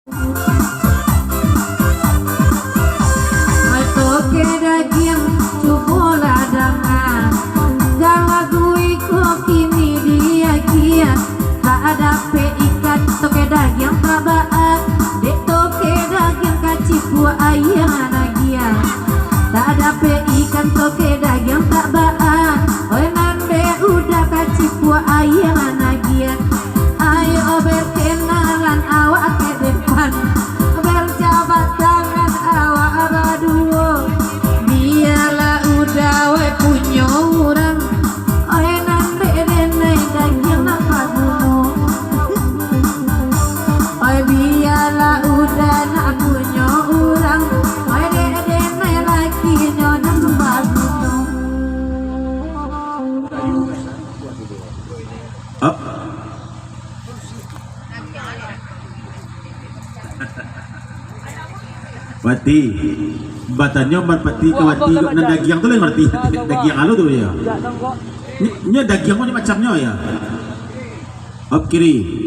toke daging cukup ladangan galagui kimi dia kia tak ada pe ikan toke daging tabaan dek toke daging kacipu ayam nagia tak ada pe ikan toke daging tabaan oi nande udah kacipu ayam nagia ayo berkenalan awak ke depan berjabat tangan awak berdua biarlah udah we punya orang oi nande denai daging apa gunung oi biarlah udah nak punya orang oi denai laki nyonang apa gunung Wati batanya berpati ke wati na daging tu lain berarti daging alu tu ya nya daging macam macamnya ya up kiri